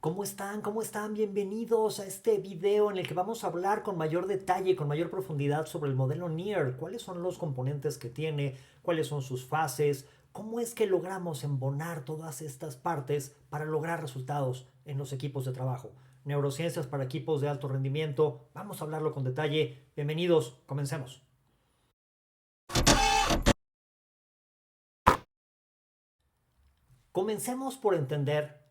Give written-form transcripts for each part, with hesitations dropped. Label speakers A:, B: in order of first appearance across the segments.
A: ¿Cómo están? ¿Cómo están? Bienvenidos a este video en el que vamos a hablar con mayor detalle, con mayor profundidad sobre el modelo NEAR. ¿Cuáles son los componentes que tiene? ¿Cuáles son sus fases? ¿Cómo es que logramos embonar todas estas partes para lograr resultados en los equipos de trabajo? Neurociencias para equipos de alto rendimiento. Vamos a hablarlo con detalle. Bienvenidos. Comencemos. Comencemos por entender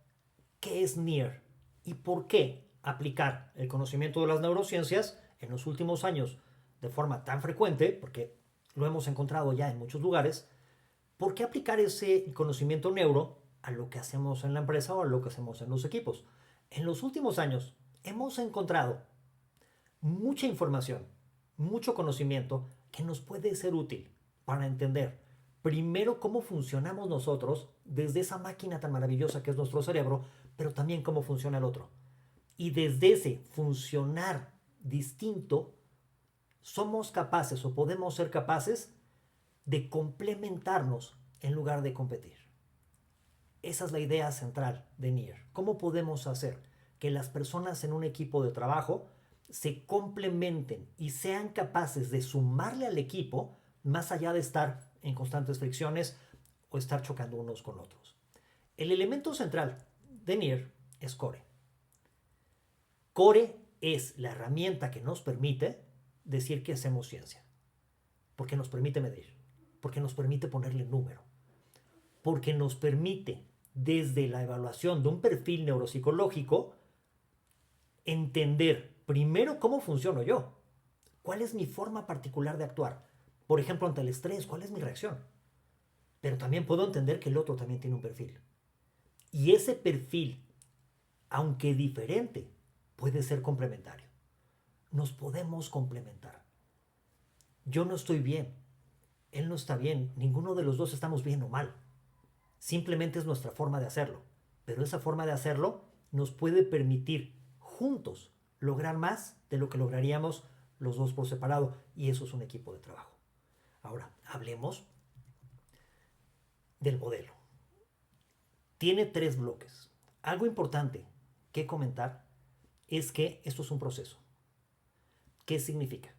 A: qué es NEAR y por qué aplicar el conocimiento de las neurociencias en los últimos años de forma tan frecuente, porque lo hemos encontrado ya en muchos lugares. ¿Por qué aplicar ese conocimiento neuro a lo que hacemos en la empresa o a lo que hacemos en los equipos? En los últimos años hemos encontrado mucha información, mucho conocimiento que nos puede ser útil para entender primero cómo funcionamos nosotros desde esa máquina tan maravillosa que es nuestro cerebro, pero también cómo funciona el otro. Y desde ese funcionar distinto, somos capaces o podemos ser capaces de complementarnos en lugar de competir. Esa es la idea central de NEAR. ¿Cómo podemos hacer que las personas en un equipo de trabajo se complementen y sean capaces de sumarle al equipo más allá de estar en constantes fricciones o estar chocando unos con otros? El elemento central de NEAR es CORE. CORE es la herramienta que nos permite decir que hacemos ciencia, porque nos permite medir, porque nos permite ponerle número, porque nos permite, desde la evaluación de un perfil neuropsicológico, entender primero cómo funciono yo, cuál es mi forma particular de actuar. Por ejemplo, ante el estrés, cuál es mi reacción. Pero también puedo entender que el otro también tiene un perfil. Y ese perfil, aunque diferente, puede ser complementario. Nos podemos complementar. Yo no estoy bien, él no está bien, ninguno de los dos estamos bien o mal. Simplemente es nuestra forma de hacerlo. Pero esa forma de hacerlo nos puede permitir juntos lograr más de lo que lograríamos los dos por separado. Y eso es un equipo de trabajo. Ahora, hablemos del modelo. Tiene tres bloques. Algo importante que comentar es que esto es un proceso. ¿Qué significa?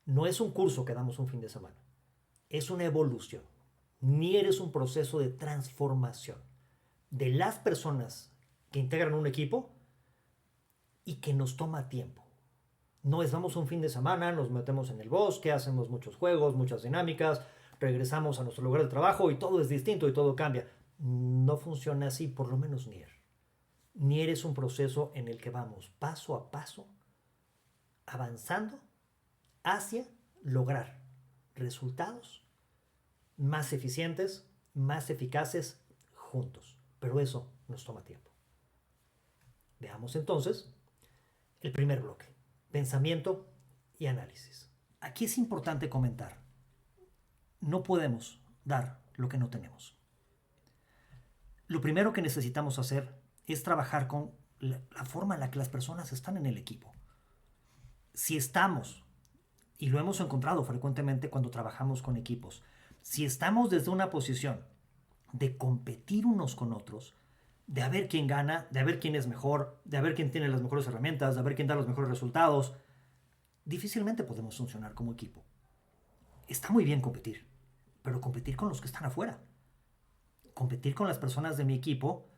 A: No es un curso que damos un fin de semana. Es una evolución. Ni eres un proceso de transformación de las personas que integran un equipo y que nos toma tiempo. No es vamos un fin de semana, nos metemos en el bosque, hacemos muchos juegos, muchas dinámicas, regresamos a nuestro lugar de trabajo y todo es distinto y todo cambia. No funciona así, por lo menos NIR. NIR es un proceso en el que vamos paso a paso avanzando hacia lograr resultados más eficientes, más eficaces juntos. Pero eso nos toma tiempo. Veamos entonces el primer bloque, pensamiento y análisis. Aquí es importante comentar, no podemos dar lo que no tenemos. Lo primero que necesitamos hacer es trabajar con la forma en la que las personas están en el equipo. Si estamos, y lo hemos encontrado frecuentemente cuando trabajamos con equipos, si estamos desde una posición de competir unos con otros, de a ver quién gana, de a ver quién es mejor, de a ver quién tiene las mejores herramientas, de a ver quién da los mejores resultados, difícilmente podemos funcionar como equipo. Está muy bien competir, pero competir con los que están afuera. Competir con las personas de mi equipo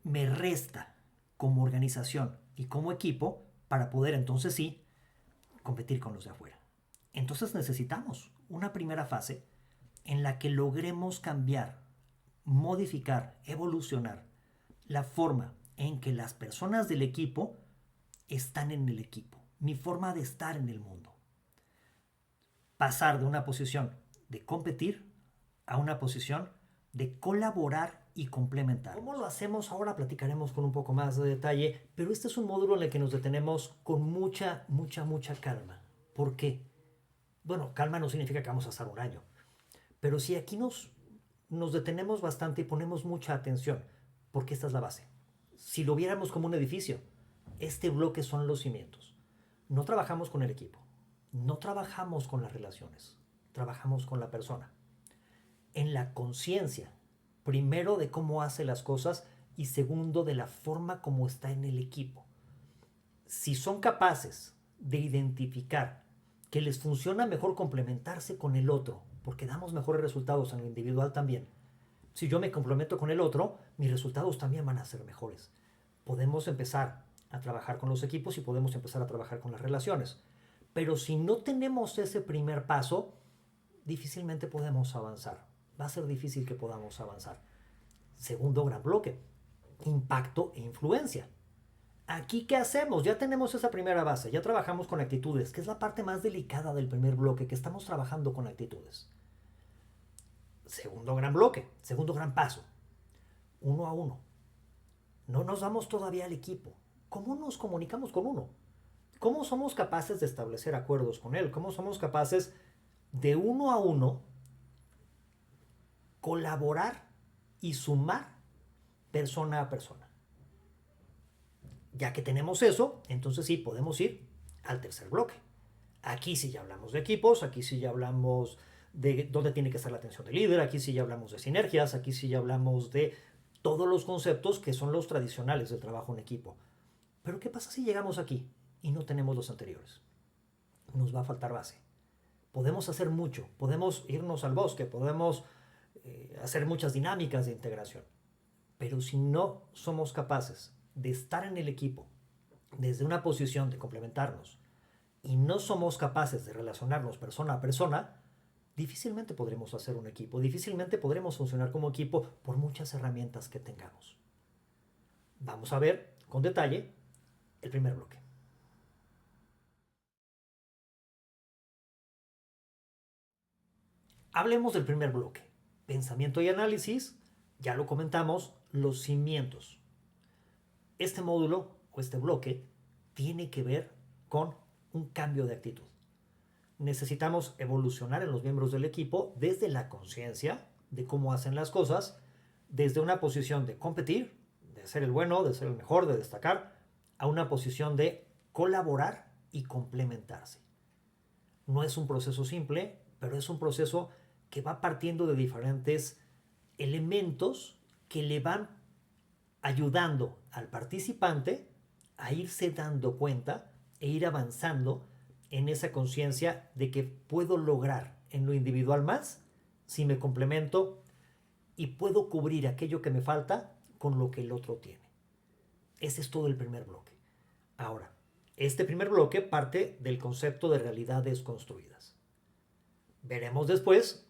A: me resta como organización y como equipo para poder entonces sí competir con los de afuera. Entonces necesitamos una primera fase en la que logremos cambiar, modificar, evolucionar la forma en que las personas del equipo están en el equipo, mi forma de estar en el mundo. Pasar de una posición de competir a una posición de colaborar y complementar. ¿Cómo lo hacemos? Ahora platicaremos con un poco más de detalle, pero este es un módulo en el que nos detenemos con mucha calma. ¿Por qué? Bueno, calma no significa que vamos a estar un año, pero si aquí nos detenemos bastante y ponemos mucha atención, porque esta es la base. Si lo viéramos como un edificio, este bloque son los cimientos. No trabajamos con el equipo, no trabajamos con las relaciones, trabajamos con la persona. En la conciencia, primero de cómo hace las cosas y segundo, de la forma como está en el equipo. Si son capaces de identificar que les funciona mejor complementarse con el otro, porque damos mejores resultados en lo individual también. Si yo me complemento con el otro, mis resultados también van a ser mejores. Podemos empezar a trabajar con los equipos y podemos empezar a trabajar con las relaciones. Pero si no tenemos ese primer paso, difícilmente podemos avanzar. Va a ser difícil que podamos avanzar. Segundo gran bloque, impacto e influencia. Aquí, ¿qué hacemos? Ya tenemos esa primera base, ya trabajamos con actitudes, que es la parte más delicada del primer bloque, que estamos trabajando con actitudes. Segundo gran bloque, segundo gran paso, uno a uno. No nos vamos todavía al equipo. ¿Cómo nos comunicamos con uno? ¿Cómo somos capaces de establecer acuerdos con él? ¿Cómo somos capaces de uno a uno colaborar y sumar persona a persona? Ya que tenemos eso, entonces sí podemos ir al tercer bloque. Aquí sí ya hablamos de equipos, aquí sí ya hablamos de dónde tiene que estar la atención del líder, aquí sí ya hablamos de sinergias, aquí sí ya hablamos de todos los conceptos que son los tradicionales del trabajo en equipo. Pero ¿qué pasa si llegamos aquí y no tenemos los anteriores? Nos va a faltar base. Podemos hacer mucho, podemos irnos al bosque, podemos hacer muchas dinámicas de integración. Pero si no somos capaces de estar en el equipo desde una posición de complementarnos y no somos capaces de relacionarnos persona a persona, difícilmente podremos hacer un equipo, difícilmente podremos funcionar como equipo por muchas herramientas que tengamos. Vamos a ver con detalle el primer bloque. Hablemos del primer bloque. Pensamiento y análisis, ya lo comentamos, los cimientos. Este módulo o este bloque tiene que ver con un cambio de actitud. Necesitamos evolucionar en los miembros del equipo desde la conciencia de cómo hacen las cosas, desde una posición de competir, de ser el bueno, de ser el mejor, de destacar, a una posición de colaborar y complementarse. No es un proceso simple, pero es un proceso que va partiendo de diferentes elementos que le van ayudando al participante a irse dando cuenta e ir avanzando en esa conciencia de que puedo lograr en lo individual más si me complemento y puedo cubrir aquello que me falta con lo que el otro tiene. Ese es todo el primer bloque. Ahora, este primer bloque parte del concepto de realidades construidas. Veremos después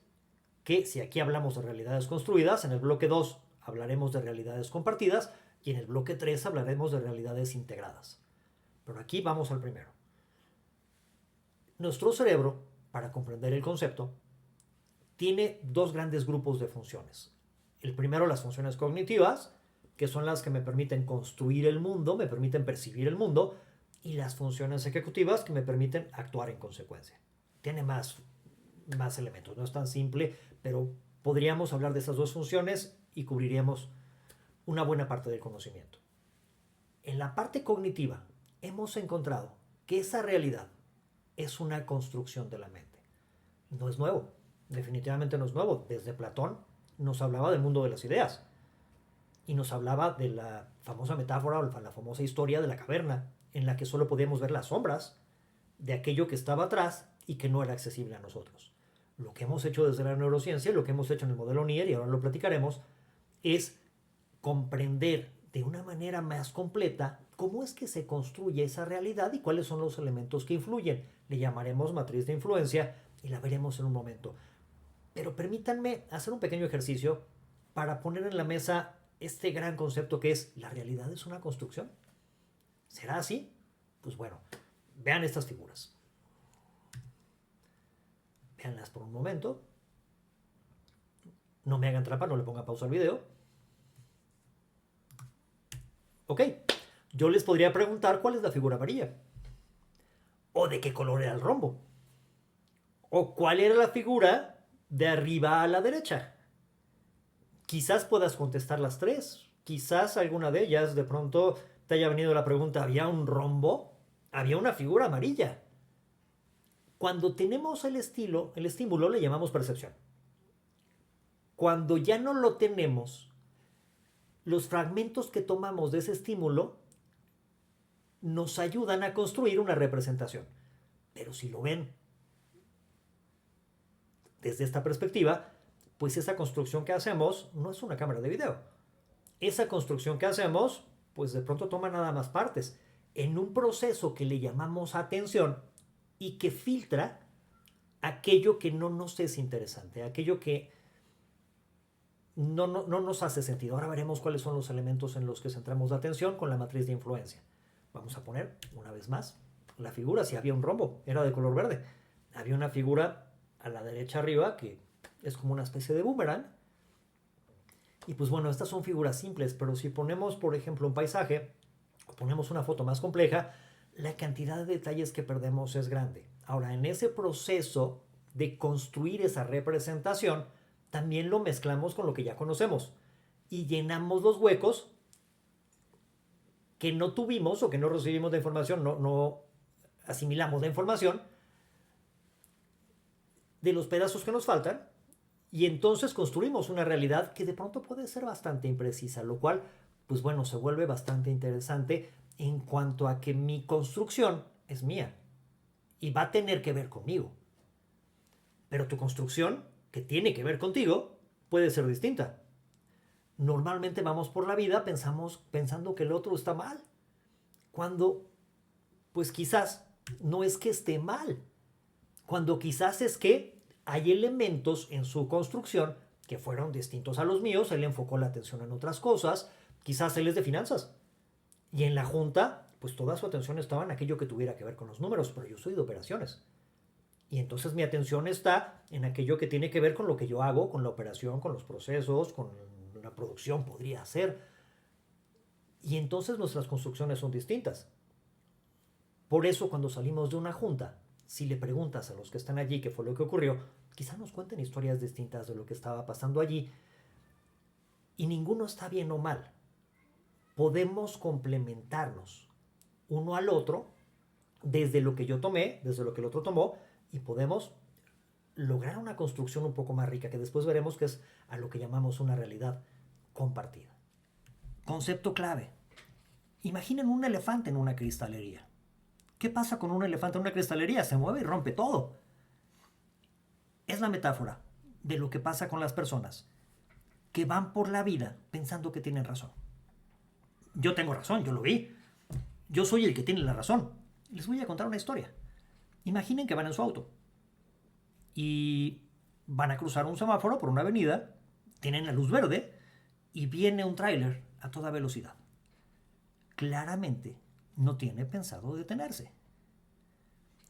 A: que si aquí hablamos de realidades construidas, en el bloque 2 hablaremos de realidades compartidas y en el bloque 3 hablaremos de realidades integradas. Pero aquí vamos al primero. Nuestro cerebro, para comprender el concepto, tiene dos grandes grupos de funciones. El primero, las funciones cognitivas, que son las que me permiten construir el mundo, me permiten percibir el mundo, y las funciones ejecutivas que me permiten actuar en consecuencia. Tiene más elementos, no es tan simple, pero podríamos hablar de esas dos funciones y cubriríamos una buena parte del conocimiento. En la parte cognitiva hemos encontrado que esa realidad es una construcción de la mente. No es nuevo, definitivamente no es nuevo. Desde Platón nos hablaba del mundo de las ideas y nos hablaba de la famosa metáfora o la famosa historia de la caverna en la que solo podíamos ver las sombras de aquello que estaba atrás y que no era accesible a nosotros. Lo que hemos hecho desde la neurociencia, lo que hemos hecho en el modelo Nier, y ahora lo platicaremos, es comprender de una manera más completa cómo es que se construye esa realidad y cuáles son los elementos que influyen. Le llamaremos matriz de influencia y la veremos en un momento. Pero permítanme hacer un pequeño ejercicio para poner en la mesa este gran concepto que es: ¿la realidad es una construcción? ¿Será así? Pues bueno, vean estas figuras. Veanlas por un momento. No me hagan trampa, no le pongan pausa al video. Ok, yo les podría preguntar cuál es la figura amarilla. O de qué color era el rombo. O cuál era la figura de arriba a la derecha. Quizás puedas contestar las tres. Quizás alguna de ellas de pronto te haya venido la pregunta: ¿había un rombo? ¿Había una figura amarilla? Cuando tenemos el estímulo le llamamos percepción. Cuando ya no lo tenemos, los fragmentos que tomamos de ese estímulo nos ayudan a construir una representación. Pero si lo ven desde esta perspectiva, pues esa construcción que hacemos no es una cámara de video. Esa construcción que hacemos, pues de pronto toma nada más partes en un proceso que le llamamos atención y que filtra aquello que no nos es interesante, aquello que no nos hace sentido. Ahora veremos cuáles son los elementos en los que centramos la atención con la matriz de influencia. Vamos a poner una vez más la figura. Si había un rombo, era de color verde. Había una figura a la derecha arriba que es como una especie de boomerang. Y pues bueno, estas son figuras simples, pero si ponemos, por ejemplo, un paisaje o ponemos una foto más compleja, la cantidad de detalles que perdemos es grande. Ahora, en ese proceso de construir esa representación, también lo mezclamos con lo que ya conocemos y llenamos los huecos que no tuvimos o que no recibimos de información, no asimilamos la información de los pedazos que nos faltan, y entonces construimos una realidad que de pronto puede ser bastante imprecisa, lo cual, pues bueno, se vuelve bastante interesante en cuanto a que mi construcción es mía y va a tener que ver conmigo. Pero tu construcción, que tiene que ver contigo, puede ser distinta. Normalmente vamos por la vida pensando que el otro está mal, cuando pues quizás no es que esté mal, cuando quizás es que hay elementos en su construcción que fueron distintos a los míos, él enfocó la atención en otras cosas, quizás él es de finanzas, y en la junta, pues toda su atención estaba en aquello que tuviera que ver con los números, pero yo soy de operaciones. Y entonces mi atención está en aquello que tiene que ver con lo que yo hago, con la operación, con los procesos, con la producción, podría ser. Y entonces nuestras construcciones son distintas. Por eso cuando salimos de una junta, si le preguntas a los que están allí qué fue lo que ocurrió, quizá nos cuenten historias distintas de lo que estaba pasando allí. Y ninguno está bien o mal. Podemos complementarnos uno al otro desde lo que yo tomé, desde lo que el otro tomó, y podemos lograr una construcción un poco más rica, que después veremos que es a lo que llamamos una realidad compartida. Concepto clave. Imaginen un elefante en una cristalería. ¿Qué pasa con un elefante en una cristalería? Se mueve y rompe todo. Es la metáfora de lo que pasa con las personas que van por la vida pensando que tienen razón. Yo tengo razón, yo lo vi. Yo soy el que tiene la razón. Les voy a contar una historia. Imaginen que van en su auto y van a cruzar un semáforo por una avenida, tienen la luz verde y viene un tráiler a toda velocidad. Claramente no tiene pensado detenerse.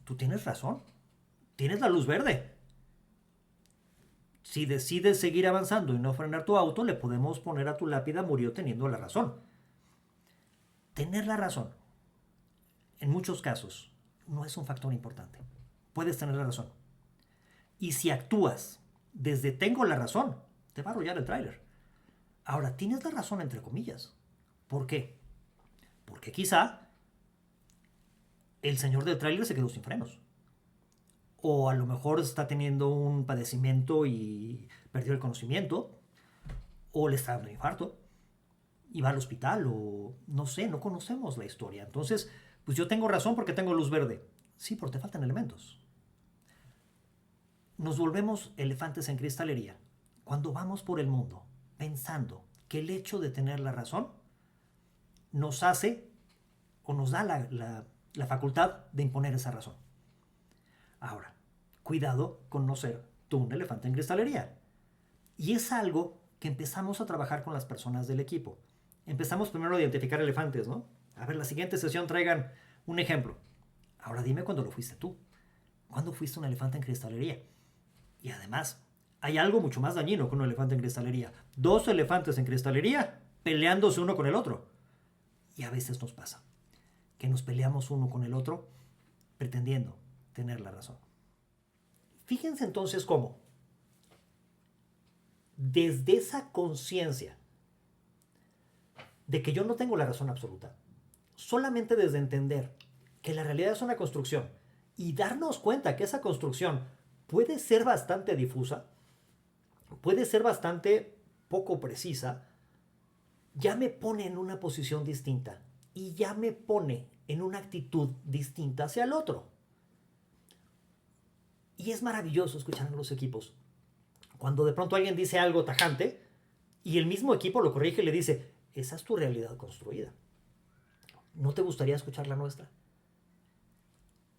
A: Tú tienes razón, tienes la luz verde. Si decides seguir avanzando y no frenar tu auto, le podemos poner a tu lápida murió teniendo la razón. Tener la razón, en muchos casos, no es un factor importante. Puedes tener la razón. Y si actúas desde tengo la razón, te va a arrollar el tráiler. Ahora, tienes la razón entre comillas. ¿Por qué? Porque quizá el señor del tráiler se quedó sin frenos. O a lo mejor está teniendo un padecimiento y perdió el conocimiento. O le está dando un infarto y va al hospital. O no sé, no conocemos la historia. Entonces, pues yo tengo razón porque tengo luz verde. Sí, porque te faltan elementos. Nos volvemos elefantes en cristalería cuando vamos por el mundo pensando que el hecho de tener la razón nos hace o nos da la facultad de imponer esa razón. Ahora, cuidado con no ser tú un elefante en cristalería. Y es algo que empezamos a trabajar con las personas del equipo. Empezamos primero a identificar elefantes, ¿no? A ver, la siguiente sesión traigan un ejemplo. Ahora dime cuándo lo fuiste tú. ¿Cuándo fuiste un elefante en cristalería? Y además, hay algo mucho más dañino que un elefante en cristalería. Dos elefantes en cristalería peleándose uno con el otro. Y a veces nos pasa que nos peleamos uno con el otro pretendiendo tener la razón. Fíjense entonces cómo, desde esa conciencia de que yo no tengo la razón absoluta, solamente desde entender que la realidad es una construcción y darnos cuenta que esa construcción puede ser bastante difusa, puede ser bastante poco precisa, ya me pone en una posición distinta y ya me pone en una actitud distinta hacia el otro. Y es maravilloso escuchar a los equipos. Cuando de pronto alguien dice algo tajante y el mismo equipo lo corrige y le dice, esa es tu realidad construida. ¿No te gustaría escuchar la nuestra?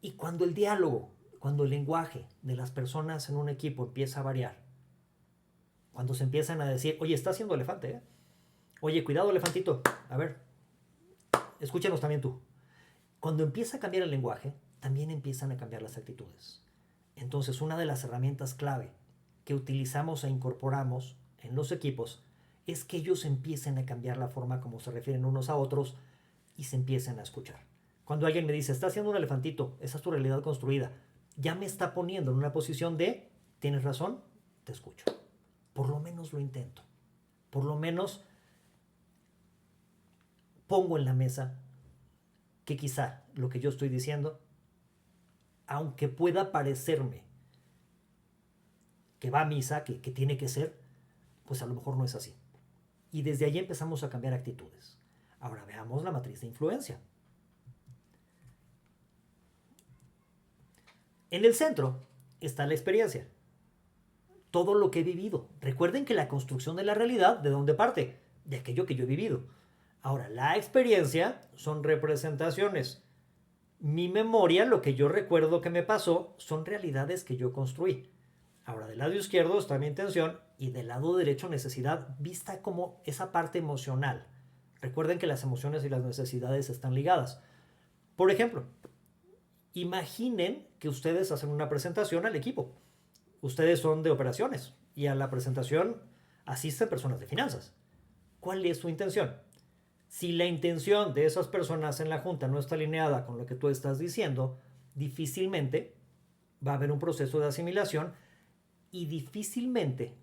A: Y cuando el diálogo, cuando el lenguaje de las personas en un equipo empieza a variar, cuando se empiezan a decir, oye, está haciendo elefante, ¿eh? Oye, cuidado elefantito, a ver, escúchanos también tú. Cuando empieza a cambiar el lenguaje, también empiezan a cambiar las actitudes. Entonces, una de las herramientas clave que utilizamos e incorporamos en los equipos es que ellos empiecen a cambiar la forma como se refieren unos a otros y se empiecen a escuchar. Cuando alguien me dice, está haciendo un elefantito, esa es tu realidad construida, ya me está poniendo en una posición de, tienes razón, te escucho. Por lo menos lo intento. Por lo menos pongo en la mesa que quizá lo que yo estoy diciendo, aunque pueda parecerme que va a misa, que tiene que ser, pues a lo mejor no es así. Y desde ahí empezamos a cambiar actitudes. Ahora veamos la matriz de influencia. En el centro está la experiencia. Todo lo que he vivido. Recuerden que la construcción de la realidad, ¿de dónde parte? De aquello que yo he vivido. Ahora, la experiencia son representaciones. Mi memoria, lo que yo recuerdo que me pasó, son realidades que yo construí. Ahora, del lado izquierdo está mi intención y del lado derecho necesidad, vista como esa parte emocional. Recuerden que las emociones y las necesidades están ligadas. Por ejemplo, imaginen que ustedes hacen una presentación al equipo. Ustedes son de operaciones y a la presentación asisten personas de finanzas. ¿Cuál es su intención? Si la intención de esas personas en la junta no está alineada con lo que tú estás diciendo, difícilmente va a haber un proceso de asimilación y difícilmente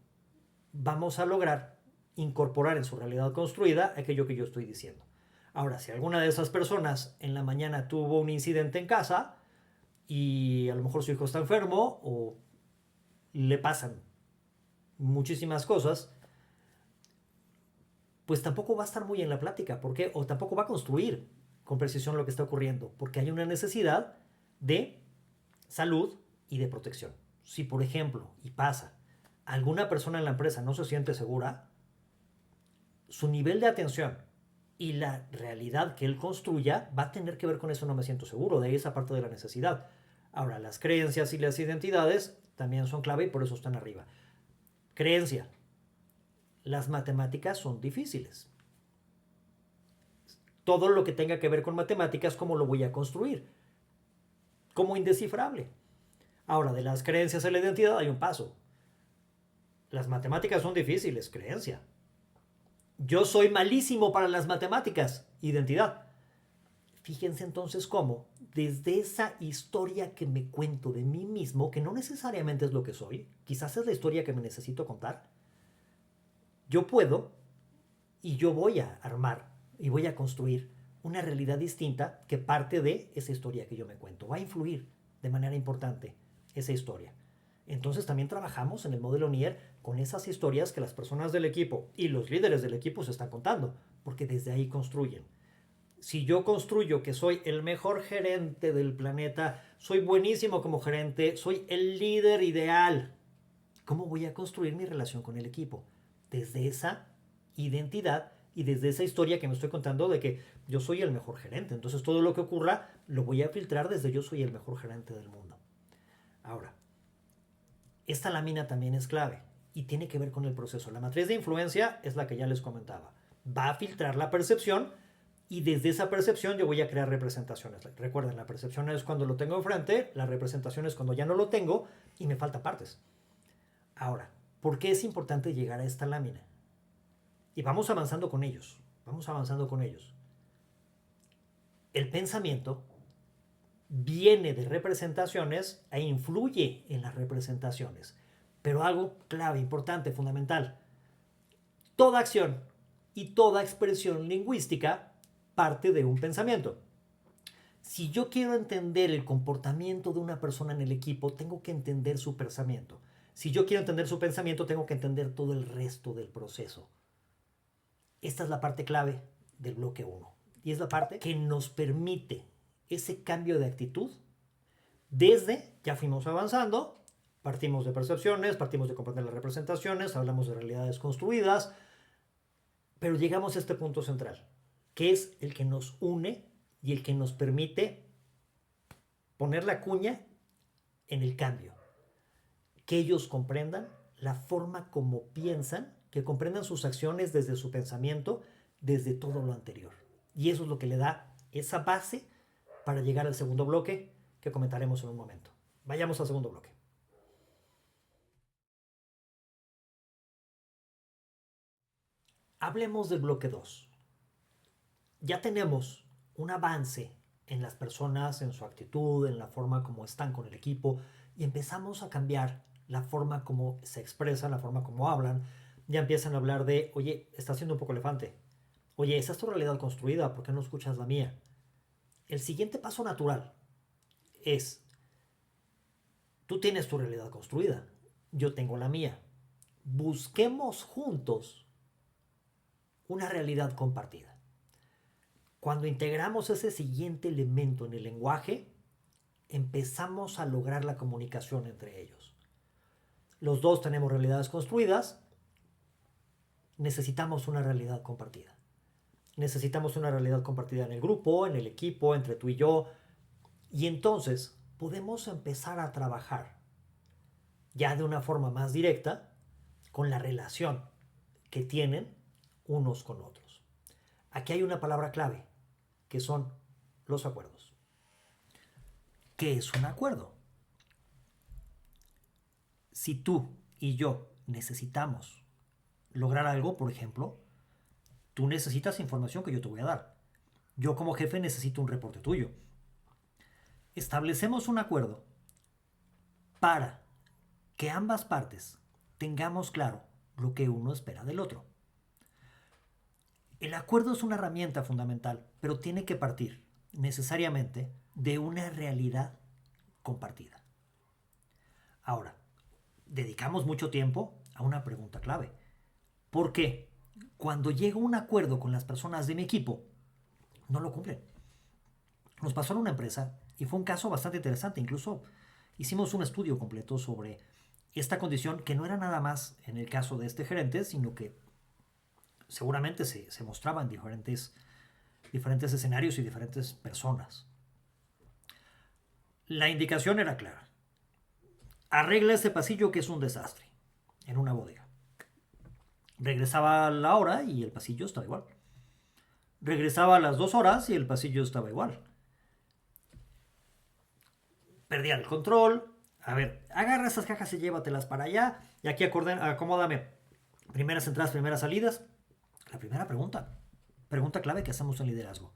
A: vamos a lograr incorporar en su realidad construida aquello que yo estoy diciendo. Ahora, si alguna de esas personas en la mañana tuvo un incidente en casa y a lo mejor su hijo está enfermo o le pasan muchísimas cosas, pues tampoco va a estar muy en la plática. ¿Por qué? O tampoco va a construir con precisión lo que está ocurriendo, porque hay una necesidad de salud y de protección. Si, por ejemplo, y pasa, alguna persona en la empresa no se siente segura, su nivel de atención y la realidad que él construya va a tener que ver con eso, no me siento seguro, de ahí esa parte de la necesidad. Ahora, las creencias y las identidades también son clave y por eso están arriba. Creencia. Las matemáticas son difíciles. Todo lo que tenga que ver con matemáticas, ¿cómo lo voy a construir? Como indescifrable. Ahora, de las creencias a la identidad hay un paso. Las matemáticas son difíciles, creencia. Yo soy malísimo para las matemáticas, identidad. Fíjense entonces cómo, desde esa historia que me cuento de mí mismo, que no necesariamente es lo que soy, quizás es la historia que me necesito contar, yo puedo y yo voy a armar y voy a construir una realidad distinta que parte de esa historia que yo me cuento. Va a influir de manera importante esa historia. Entonces también trabajamos en el modelo Nier con esas historias que las personas del equipo y los líderes del equipo se están contando, porque desde ahí construyen. Si yo construyo que soy el mejor gerente del planeta, soy buenísimo como gerente, soy el líder ideal, ¿cómo voy a construir mi relación con el equipo? Desde esa identidad y desde esa historia que me estoy contando de que yo soy el mejor gerente. Entonces todo lo que ocurra lo voy a filtrar desde yo soy el mejor gerente del mundo. Ahora, esta lámina también es clave y tiene que ver con el proceso. La matriz de influencia es la que ya les comentaba. Va a filtrar la percepción y desde esa percepción yo voy a crear representaciones. Recuerden, la percepción es cuando lo tengo enfrente, la representación es cuando ya no lo tengo y me faltan partes. Ahora, ¿por qué es importante llegar a esta lámina? Y vamos avanzando con ellos. Vamos avanzando con ellos. El pensamiento viene de representaciones e influye en las representaciones. Pero algo clave, importante, fundamental. Toda acción y toda expresión lingüística parte de un pensamiento. Si yo quiero entender el comportamiento de una persona en el equipo, tengo que entender su pensamiento. Si yo quiero entender su pensamiento, tengo que entender todo el resto del proceso. Esta es la parte clave del bloque 1 y es la parte que nos permite ese cambio de actitud desde, ya fuimos avanzando, partimos de percepciones, partimos de comprender las representaciones, hablamos de realidades construidas, pero llegamos a este punto central, que es el que nos une y el que nos permite poner la cuña en el cambio. Que ellos comprendan la forma como piensan, que comprendan sus acciones desde su pensamiento, desde todo lo anterior. Y eso es lo que le da esa base para llegar al segundo bloque que comentaremos en un momento. Vayamos al segundo bloque. Hablemos del bloque 2. Ya tenemos un avance en las personas, en su actitud, en la forma como están con el equipo y empezamos a cambiar la forma como se expresan, la forma como hablan. Ya empiezan a hablar de, oye, estás siendo un poco elefante. Oye, esa es tu realidad construida, ¿por qué no escuchas la mía? El siguiente paso natural es, tú tienes tu realidad construida, yo tengo la mía. Busquemos juntos una realidad compartida. Cuando integramos ese siguiente elemento en el lenguaje, empezamos a lograr la comunicación entre ellos. Los dos tenemos realidades construidas, necesitamos una realidad compartida. Necesitamos una realidad compartida en el grupo, en el equipo, entre tú y yo. Y entonces podemos empezar a trabajar ya de una forma más directa con la relación que tienen unos con otros. Aquí hay una palabra clave, que son los acuerdos. ¿Qué es un acuerdo? Si tú y yo necesitamos lograr algo, por ejemplo, tú necesitas información que yo te voy a dar. Yo como jefe necesito un reporte tuyo. Establecemos un acuerdo para que ambas partes tengamos claro lo que uno espera del otro. El acuerdo es una herramienta fundamental, pero tiene que partir necesariamente de una realidad compartida. Ahora, dedicamos mucho tiempo a una pregunta clave. ¿Por qué? Cuando llego a un acuerdo con las personas de mi equipo, no lo cumplen. Nos pasó en una empresa y fue un caso bastante interesante. Incluso hicimos un estudio completo sobre esta condición que no era nada más en el caso de este gerente, sino que seguramente se mostraba en diferentes escenarios y diferentes personas. La indicación era clara. Arregla este pasillo que es un desastre en una bodega. Regresaba a la hora y el pasillo estaba igual. Regresaba a las 2 horas y el pasillo estaba igual. Perdía el control. A ver, agarra esas cajas y llévatelas para allá. Y aquí acomódame primeras entradas, primeras salidas. La primera pregunta clave que hacemos en liderazgo.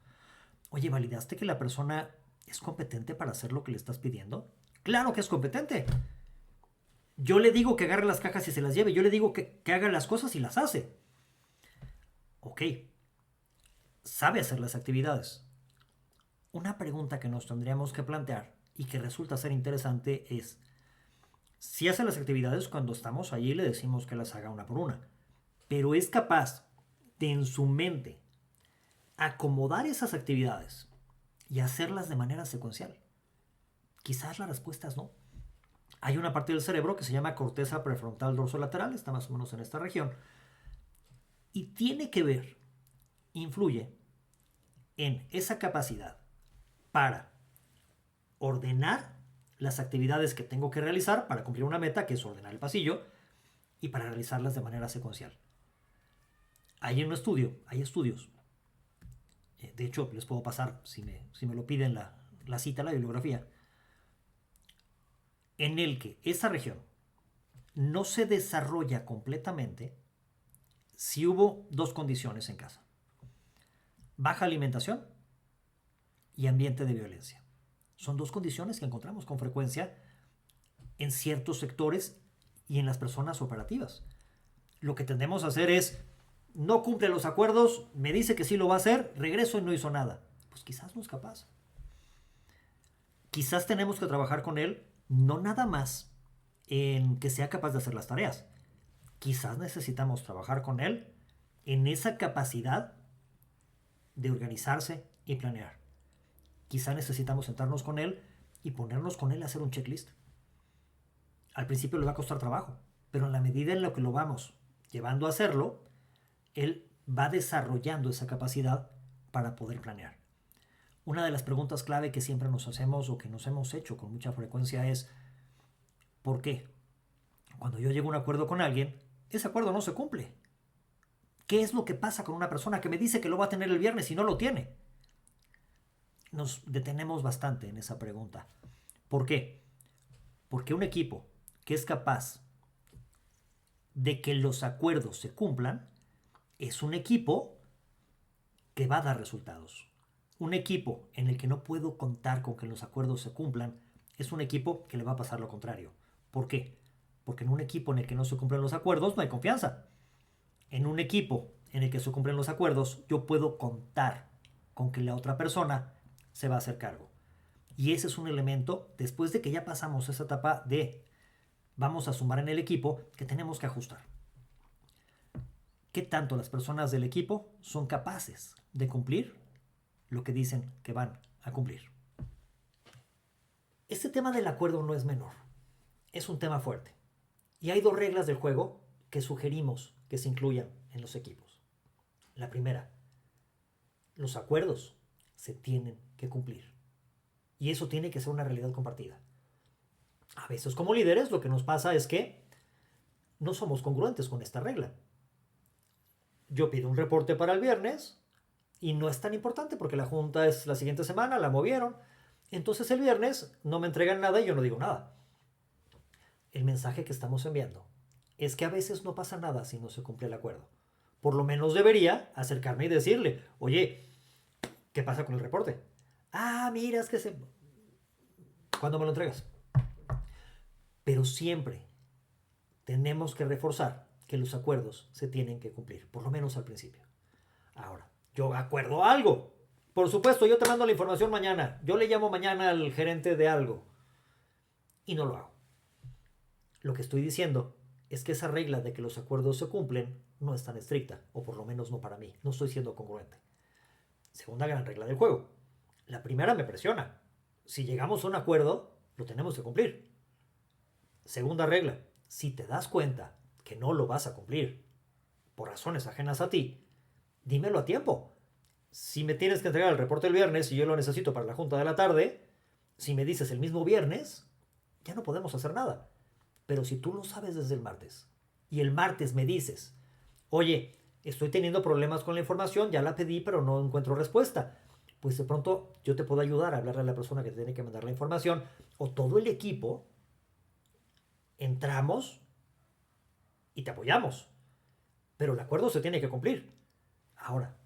A: Oye, ¿validaste que la persona es competente para hacer lo que le estás pidiendo? Claro que es competente. Yo le digo que agarre las cajas y se las lleve. Yo le digo que haga las cosas y las hace. Ok. Sabe hacer las actividades. Una pregunta que nos tendríamos que plantear y que resulta ser interesante es, si hace las actividades cuando estamos allí le decimos que las haga una por una, pero es capaz de en su mente acomodar esas actividades y hacerlas de manera secuencial. Quizás la respuesta es no. Hay una parte del cerebro que se llama corteza prefrontal dorsolateral, está más o menos en esta región, y tiene que ver, influye en esa capacidad para ordenar las actividades que tengo que realizar para cumplir una meta, que es ordenar el pasillo, y para realizarlas de manera secuencial. Hay estudios. De hecho, les puedo pasar, si me lo piden, la cita, la bibliografía, en el que esa región no se desarrolla completamente si hubo dos condiciones en casa: baja alimentación y ambiente de violencia. Son dos condiciones que encontramos con frecuencia en ciertos sectores y en las personas operativas. Lo que tendemos a hacer es, no cumple los acuerdos, me dice que sí lo va a hacer, regreso y no hizo nada. Pues quizás no es capaz. Quizás tenemos que trabajar con él, no nada más en que sea capaz de hacer las tareas. Quizás necesitamos trabajar con él en esa capacidad de organizarse y planear. Quizá necesitamos sentarnos con él y ponernos con él a hacer un checklist. Al principio le va a costar trabajo, pero en la medida en la que lo vamos llevando a hacerlo, él va desarrollando esa capacidad para poder planear. Una de las preguntas clave que siempre nos hacemos o que nos hemos hecho con mucha frecuencia es ¿por qué? Cuando yo llego a un acuerdo con alguien, ese acuerdo no se cumple. ¿Qué es lo que pasa con una persona que me dice que lo va a tener el viernes y no lo tiene? Nos detenemos bastante en esa pregunta. ¿Por qué? Porque un equipo que es capaz de que los acuerdos se cumplan es un equipo que va a dar resultados. Un equipo en el que no puedo contar con que los acuerdos se cumplan es un equipo que le va a pasar lo contrario. ¿Por qué? Porque en un equipo en el que no se cumplen los acuerdos no hay confianza. En un equipo en el que se cumplen los acuerdos, yo puedo contar con que la otra persona se va a hacer cargo. Y ese es un elemento, después de que ya pasamos esa etapa de vamos a sumar en el equipo, que tenemos que ajustar. ¿Qué tanto las personas del equipo son capaces de cumplir lo que dicen que van a cumplir? Este tema del acuerdo no es menor, es un tema fuerte. Y hay dos reglas del juego que sugerimos que se incluyan en los equipos. La primera, los acuerdos se tienen que cumplir. Y eso tiene que ser una realidad compartida. A veces como líderes lo que nos pasa es que no somos congruentes con esta regla. Yo pido un reporte para el viernes y no es tan importante porque la junta es la siguiente semana, la movieron. Entonces el viernes no me entregan nada y yo no digo nada. El mensaje que estamos enviando es que a veces no pasa nada si no se cumple el acuerdo. Por lo menos debería acercarme y decirle, oye, ¿qué pasa con el reporte? Ah, mira, es que se... ¿Cuándo me lo entregas? Pero siempre tenemos que reforzar que los acuerdos se tienen que cumplir, por lo menos al principio. Ahora, yo acuerdo algo. Por supuesto, yo te mando la información mañana. Yo le llamo mañana al gerente de algo. Y no lo hago. Lo que estoy diciendo es que esa regla de que los acuerdos se cumplen no es tan estricta, o por lo menos no para mí. No estoy siendo congruente. Segunda gran regla del juego. La primera me presiona. Si llegamos a un acuerdo, lo tenemos que cumplir. Segunda regla. Si te das cuenta que no lo vas a cumplir por razones ajenas a ti, dímelo a tiempo. Si me tienes que entregar el reporte el viernes y yo lo necesito para la junta de la tarde, si me dices el mismo viernes, ya no podemos hacer nada. Pero si tú lo sabes desde el martes y el martes me dices, oye, estoy teniendo problemas con la información, ya la pedí pero no encuentro respuesta, pues de pronto yo te puedo ayudar a hablarle a la persona que te tiene que mandar la información o todo el equipo entramos y te apoyamos. Pero el acuerdo se tiene que cumplir. Ahora,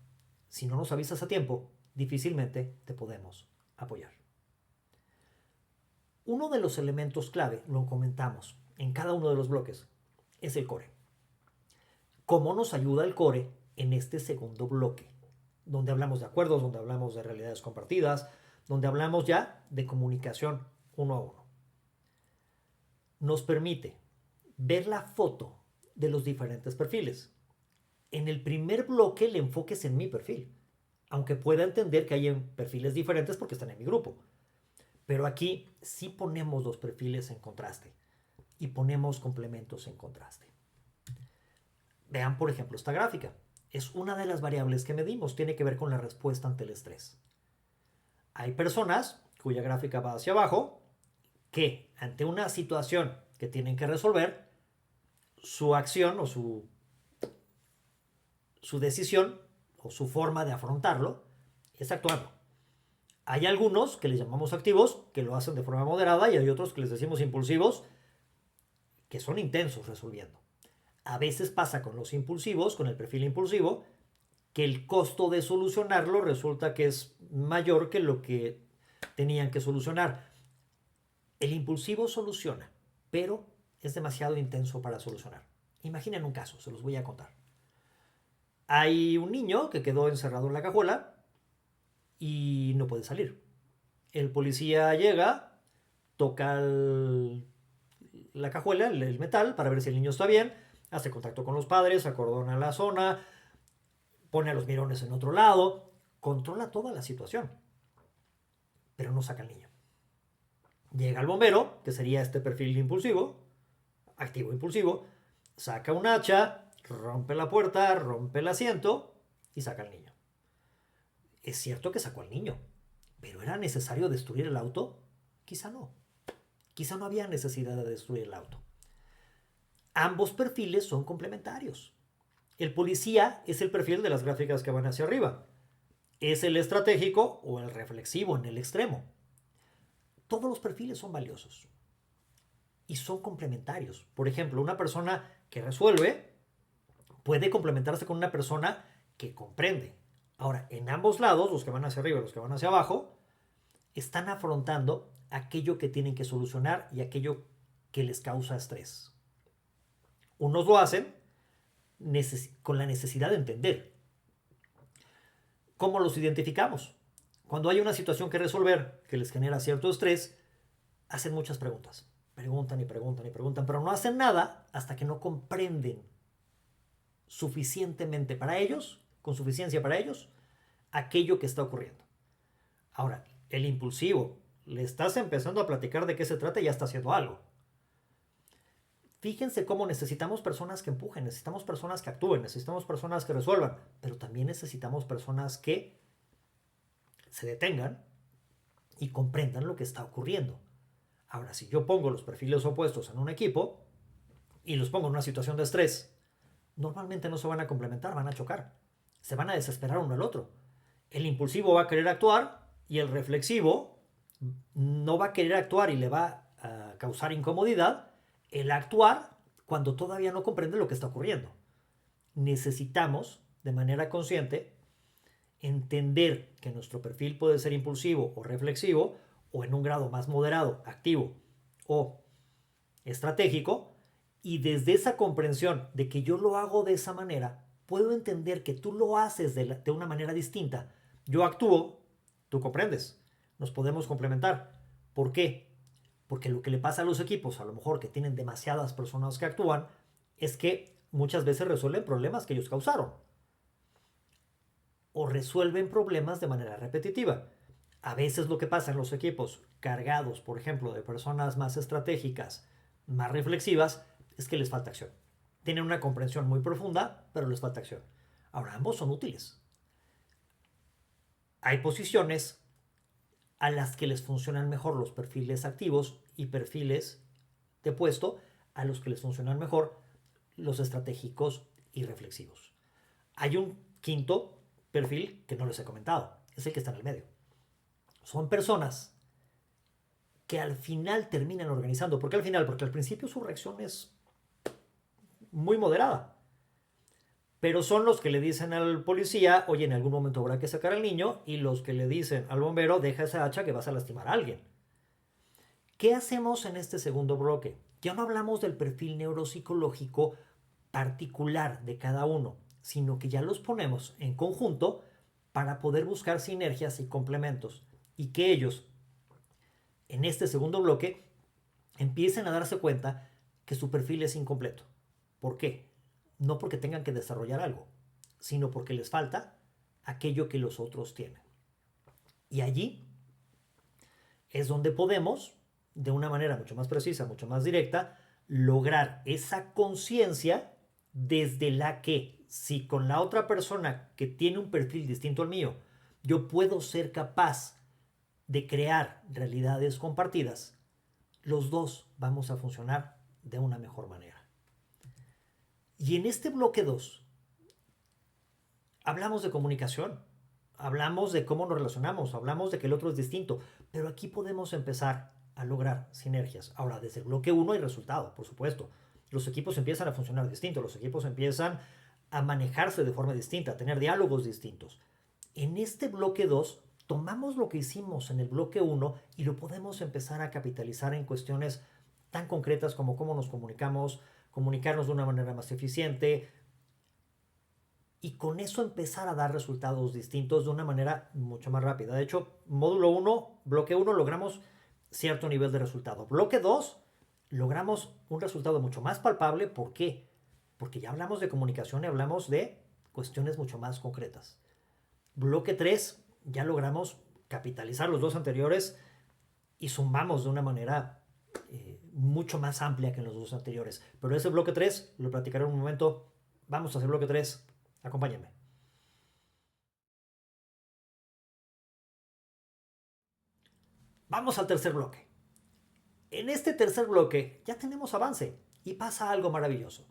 A: si no nos avisas a tiempo, difícilmente te podemos apoyar. Uno de los elementos clave, lo comentamos en cada uno de los bloques, es el core. ¿Cómo nos ayuda el core en este segundo bloque? Donde hablamos de acuerdos, donde hablamos de realidades compartidas, donde hablamos ya de comunicación uno a uno. Nos permite ver la foto de los diferentes perfiles. En el primer bloque el enfoque es en mi perfil, aunque pueda entender que hay perfiles diferentes porque están en mi grupo. Pero aquí sí ponemos los perfiles en contraste y ponemos complementos en contraste. Vean, por ejemplo, esta gráfica. Es una de las variables que medimos. Tiene que ver con la respuesta ante el estrés. Hay personas cuya gráfica va hacia abajo que ante una situación que tienen que resolver, su acción o su decisión o su forma de afrontarlo es actuando. Hay algunos que les llamamos activos que lo hacen de forma moderada y hay otros que les decimos impulsivos que son intensos resolviendo. A veces pasa con los impulsivos, con el perfil impulsivo, que el costo de solucionarlo resulta que es mayor que lo que tenían que solucionar. El impulsivo soluciona, pero es demasiado intenso para solucionar. Imaginen un caso, se los voy a contar. Hay un niño que quedó encerrado en la cajuela y no puede salir. El policía llega, toca la cajuela, el metal, para ver si el niño está bien, hace contacto con los padres, acordona la zona, pone a los mirones en otro lado, controla toda la situación, pero no saca al niño. Llega el bombero, que sería este perfil impulsivo, activo impulsivo, saca un hacha, rompe la puerta, rompe el asiento y saca al niño. Es cierto que sacó al niño, pero ¿era necesario destruir el auto? Quizá no. Quizá no había necesidad de destruir el auto. Ambos perfiles son complementarios. El policía es el perfil de las gráficas que van hacia arriba. Es el estratégico o el reflexivo en el extremo. Todos los perfiles son valiosos y son complementarios. Por ejemplo, una persona que resuelve puede complementarse con una persona que comprende. Ahora, en ambos lados, los que van hacia arriba y los que van hacia abajo, están afrontando aquello que tienen que solucionar y aquello que les causa estrés. Unos lo hacen con la necesidad de entender. ¿Cómo los identificamos? Cuando hay una situación que resolver que les genera cierto estrés, hacen muchas preguntas. Preguntan y preguntan y preguntan, pero no hacen nada hasta que no comprenden suficientemente para ellos, con suficiencia para ellos, aquello que está ocurriendo. Ahora, el impulsivo, le estás empezando a platicar de qué se trata y ya está haciendo algo. Fíjense cómo necesitamos personas que empujen, necesitamos personas que actúen, necesitamos personas que resuelvan, pero también necesitamos personas que se detengan y comprendan lo que está ocurriendo. Ahora, si yo pongo los perfiles opuestos en un equipo y los pongo en una situación de estrés, normalmente no se van a complementar, van a chocar. Se van a desesperar uno al otro. El impulsivo va a querer actuar y el reflexivo no va a querer actuar y le va a causar incomodidad el actuar cuando todavía no comprende lo que está ocurriendo. Necesitamos, de manera consciente, entender que nuestro perfil puede ser impulsivo o reflexivo o en un grado más moderado, activo o estratégico, y desde esa comprensión de que yo lo hago de esa manera, puedo entender que tú lo haces de una manera distinta. Yo actúo, tú comprendes, nos podemos complementar. ¿Por qué? Porque lo que le pasa a los equipos, a lo mejor que tienen demasiadas personas que actúan, es que muchas veces resuelven problemas que ellos causaron. O resuelven problemas de manera repetitiva. A veces lo que pasa en los equipos cargados, por ejemplo, de personas más estratégicas, más reflexivas, es que les falta acción. Tienen una comprensión muy profunda, pero les falta acción. Ahora, ambos son útiles. Hay posiciones a las que les funcionan mejor los perfiles activos y perfiles de puesto a los que les funcionan mejor los estratégicos y reflexivos. Hay un quinto perfil que no les he comentado, es el que está en el medio. Son personas que al final terminan organizando. ¿Por qué al final? Porque al principio su reacción es muy moderada. Pero son los que le dicen al policía, oye, en algún momento habrá que sacar al niño, y los que le dicen al bombero, deja esa hacha que vas a lastimar a alguien. ¿Qué hacemos en este segundo bloque? Ya no hablamos del perfil neuropsicológico particular de cada uno, sino que ya los ponemos en conjunto para poder buscar sinergias y complementos y que ellos, en este segundo bloque, empiecen a darse cuenta que su perfil es incompleto. ¿Por qué? No porque tengan que desarrollar algo, sino porque les falta aquello que los otros tienen. Y allí es donde podemos, de una manera mucho más precisa, mucho más directa, lograr esa conciencia desde la que, si con la otra persona que tiene un perfil distinto al mío, yo puedo ser capaz de crear realidades compartidas, los dos vamos a funcionar de una mejor manera. Y en este bloque 2 hablamos de comunicación, hablamos de cómo nos relacionamos, hablamos de que el otro es distinto, pero aquí podemos empezar a lograr sinergias. Ahora, desde el bloque 1 hay resultado, por supuesto. Los equipos empiezan a funcionar distinto, los equipos empiezan a manejarse de forma distinta, a tener diálogos distintos. En este bloque 2 tomamos lo que hicimos en el bloque 1 y lo podemos empezar a capitalizar en cuestiones tan concretas como cómo nos comunicamos, comunicarnos de una manera más eficiente, y con eso empezar a dar resultados distintos de una manera mucho más rápida. De hecho, módulo 1, bloque 1, logramos cierto nivel de resultado. Bloque 2, logramos un resultado mucho más palpable. ¿Por qué? Porque ya hablamos de comunicación y hablamos de cuestiones mucho más concretas. Bloque 3, ya logramos capitalizar los dos anteriores y sumamos de una manera mucho más amplia que en los dos anteriores. Pero ese bloque 3 lo platicaré en un momento. Vamos a hacer bloque 3. Acompáñenme. Vamos al tercer bloque. En este tercer bloque ya tenemos avance y pasa algo maravilloso.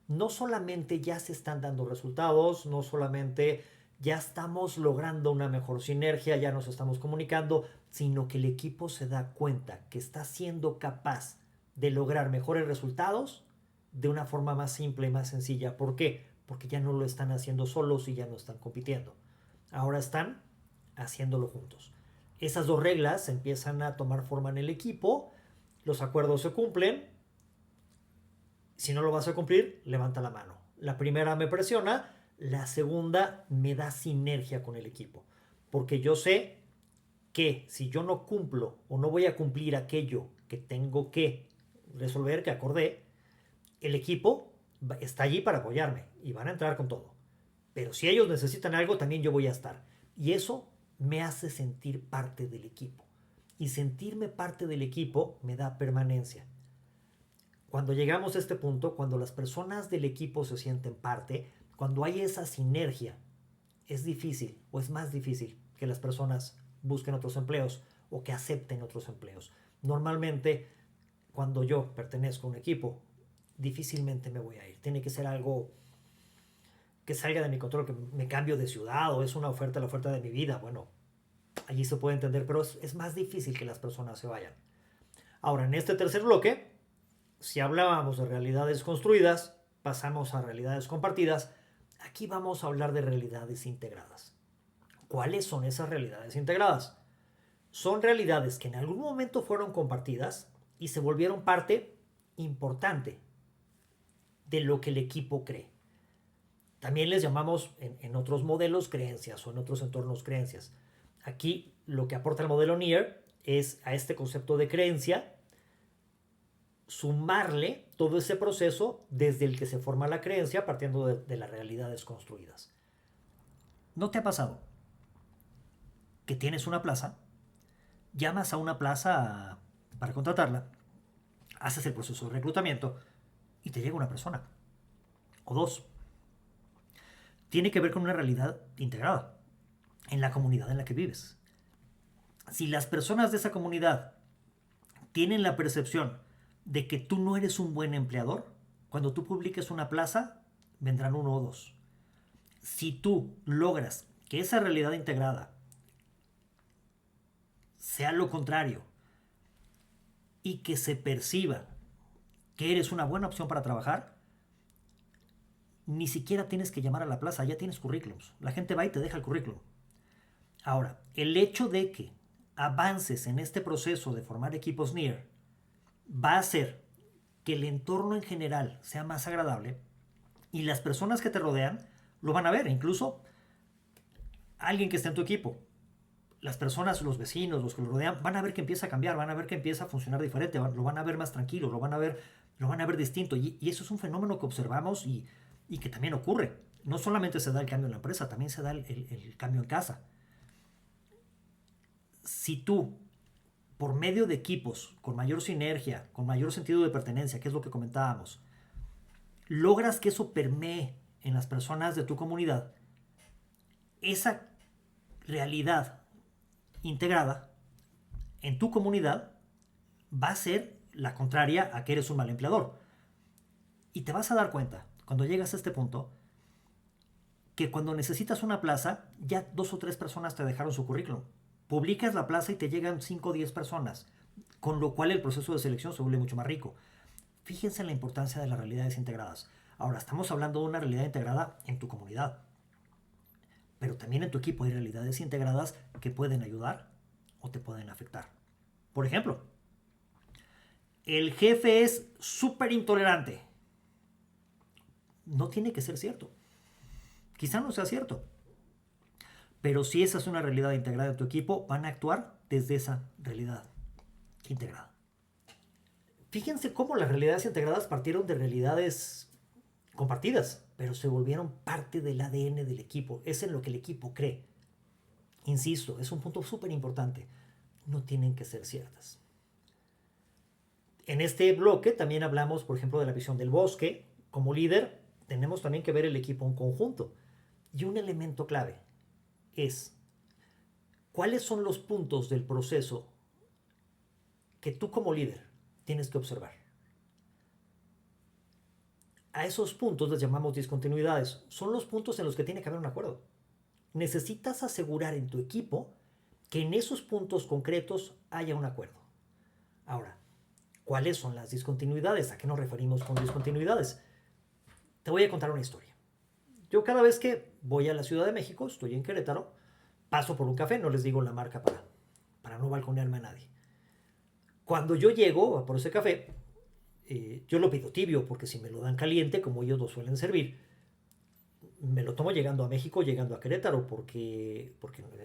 A: No solamente ya se están dando resultados, no solamente ya estamos logrando una mejor sinergia, ya nos estamos comunicando, sino que el equipo se da cuenta que está siendo capaz de lograr mejores resultados de una forma más simple y más sencilla. ¿Por qué? Porque ya no lo están haciendo solos y ya no están compitiendo. Ahora están haciéndolo juntos. Esas dos reglas empiezan a tomar forma en el equipo, los acuerdos se cumplen. Si no lo vas a cumplir, levanta la mano. La primera me presiona, la segunda me da sinergia con el equipo. Porque yo sé que si yo no cumplo o no voy a cumplir aquello que tengo que resolver, que acordé, el equipo está allí para apoyarme y van a entrar con todo. Pero si ellos necesitan algo, también yo voy a estar. Y eso me hace sentir parte del equipo. Y sentirme parte del equipo me da permanencia. Cuando llegamos a este punto, cuando las personas del equipo se sienten parte, cuando hay esa sinergia, es difícil o es más difícil que las personas busquen otros empleos o que acepten otros empleos. Normalmente, cuando yo pertenezco a un equipo, difícilmente me voy a ir. Tiene que ser algo que salga de mi control, que me cambio de ciudad o es una oferta, la oferta de mi vida. Bueno, allí se puede entender, pero es más difícil que las personas se vayan. Ahora, en este tercer bloque, si hablábamos de realidades construidas, pasamos a realidades compartidas. Aquí vamos a hablar de realidades integradas. ¿Cuáles son esas realidades integradas? Son realidades que en algún momento fueron compartidas y se volvieron parte importante de lo que el equipo cree. También les llamamos en otros modelos creencias o en otros entornos creencias. Aquí lo que aporta el modelo NIR es a este concepto de creencia sumarle todo ese proceso desde el que se forma la creencia partiendo de las realidades construidas. ¿No te ha pasado que tienes una plaza, llamas a una plaza para contratarla, haces el proceso de reclutamiento y te llega una persona o dos? Tiene que ver con una realidad integrada en la comunidad en la que vives. Si las personas de esa comunidad tienen la percepción de que tú no eres un buen empleador, cuando tú publiques una plaza, vendrán uno o dos. Si tú logras que esa realidad integrada sea lo contrario y que se perciba que eres una buena opción para trabajar, ni siquiera tienes que llamar a la plaza, ya tienes currículums. La gente va y te deja el currículum. Ahora, el hecho de que avances en este proceso de formar equipos NIR va a hacer que el entorno en general sea más agradable y las personas que te rodean lo van a ver, incluso alguien que esté en tu equipo. Las personas, los vecinos, los que lo rodean, van a ver que empieza a cambiar, van a ver que empieza a funcionar diferente, lo van a ver más tranquilo, lo van a ver distinto. Y eso es un fenómeno que observamos y que también ocurre. No solamente se da el cambio en la empresa, también se da el cambio en casa. Si tú, por medio de equipos, con mayor sinergia, con mayor sentido de pertenencia, que es lo que comentábamos, logras que eso permee en las personas de tu comunidad, esa realidad integrada en tu comunidad va a ser la contraria a que eres un mal empleador. Y te vas a dar cuenta, cuando llegas a este punto, que cuando necesitas una plaza, ya 2 o 3 personas te dejaron su currículum. Publicas la plaza y te llegan 5 o 10 personas, con lo cual el proceso de selección se vuelve mucho más rico. Fíjense en la importancia de las realidades integradas. Ahora, estamos hablando de una realidad integrada en tu comunidad, pero también en tu equipo hay realidades integradas que pueden ayudar o te pueden afectar. Por ejemplo, el jefe es súper intolerante. No tiene que ser cierto. Quizá no sea cierto. Pero si esa es una realidad integrada en tu equipo, van a actuar desde esa realidad integrada. Fíjense cómo las realidades integradas partieron de realidades compartidas. pero se volvieron parte del ADN del equipo. Es en lo que el equipo cree. Insisto, es un punto súper importante. No tienen que ser ciertas. En este bloque también hablamos, por ejemplo, de la visión del bosque. Como líder, tenemos también que ver el equipo en conjunto. Y un elemento clave es cuáles son los puntos del proceso que tú como líder tienes que observar. A esos puntos les llamamos discontinuidades. Son los puntos en los que tiene que haber un acuerdo. Necesitas asegurar en tu equipo que en esos puntos concretos haya un acuerdo. Ahora, ¿cuáles son las discontinuidades? ¿A qué nos referimos con discontinuidades? Te voy a contar una historia. Yo cada vez que voy a la Ciudad de México, estoy en Querétaro, paso por un café, no les digo la marca para no balconearme a nadie. Cuando yo llego por ese café, yo lo pido tibio, porque si me lo dan caliente, como ellos lo suelen servir, me lo tomo llegando a México, llegando a Querétaro, porque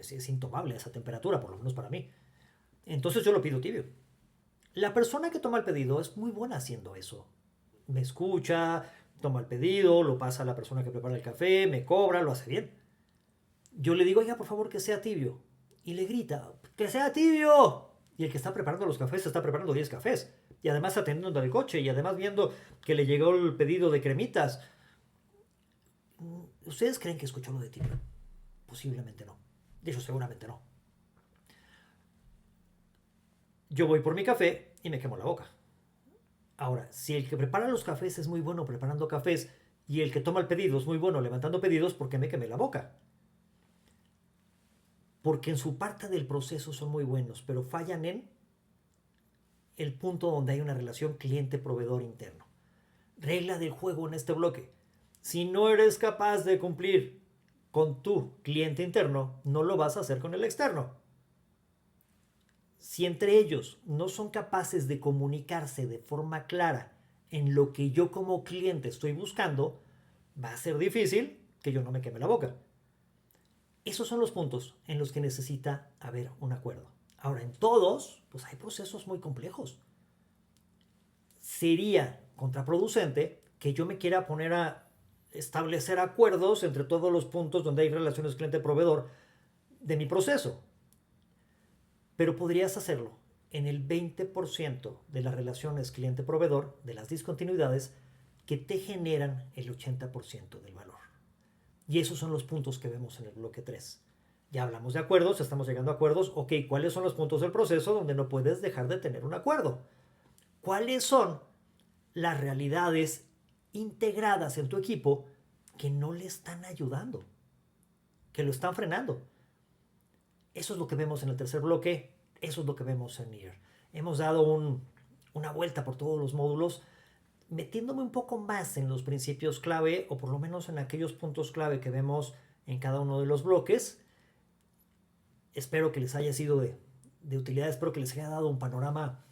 A: es intomable esa temperatura, por lo menos para mí. Entonces yo lo pido tibio. La persona que toma el pedido es muy buena haciendo eso. Me escucha, toma el pedido, lo pasa a la persona que prepara el café, me cobra, lo hace bien. Yo le digo, oiga, por favor, que sea tibio. Y le grita, ¡que sea tibio! Y el que está preparando los cafés está preparando 10 cafés. Y además atendiendo el coche y además viendo que le llegó el pedido de cremitas. ¿Ustedes creen que escuchó lo de tibio? Posiblemente no. De hecho, seguramente no. Yo voy por mi café y me quemo la boca. Ahora, si el que prepara los cafés es muy bueno preparando cafés y el que toma el pedido es muy bueno levantando pedidos, ¿por qué me quemé la boca? Porque en su parte del proceso son muy buenos, pero fallan en el punto donde hay una relación cliente-proveedor interno. Regla del juego en este bloque. Si no eres capaz de cumplir con tu cliente interno, no lo vas a hacer con el externo. Si entre ellos no son capaces de comunicarse de forma clara en lo que yo como cliente estoy buscando, va a ser difícil que yo no me queme la boca. Esos son los puntos en los que necesita haber un acuerdo. Ahora, en todos, pues hay procesos muy complejos. Sería contraproducente que yo me quiera poner a establecer acuerdos entre todos los puntos donde hay relaciones cliente-proveedor de mi proceso. Pero podrías hacerlo en el 20% de las relaciones cliente-proveedor, de las discontinuidades, que te generan el 80% del valor. Y esos son los puntos que vemos en el bloque 3. Ya hablamos de acuerdos, estamos llegando a acuerdos. Ok, ¿cuáles son los puntos del proceso donde no puedes dejar de tener un acuerdo? ¿Cuáles son las realidades integradas en tu equipo que no le están ayudando, que lo están frenando? Eso es lo que vemos en el tercer bloque, eso es lo que vemos en NIR. Hemos dado una vuelta por todos los módulos, metiéndome un poco más en los principios clave, o por lo menos en aquellos puntos clave que vemos en cada uno de los bloques. Espero que les haya sido de utilidad, espero que les haya dado un panorama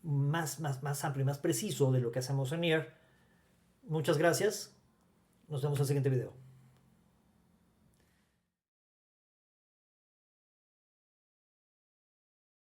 A: más amplio y más preciso de lo que hacemos en NIR. Muchas gracias, nos vemos en el siguiente video.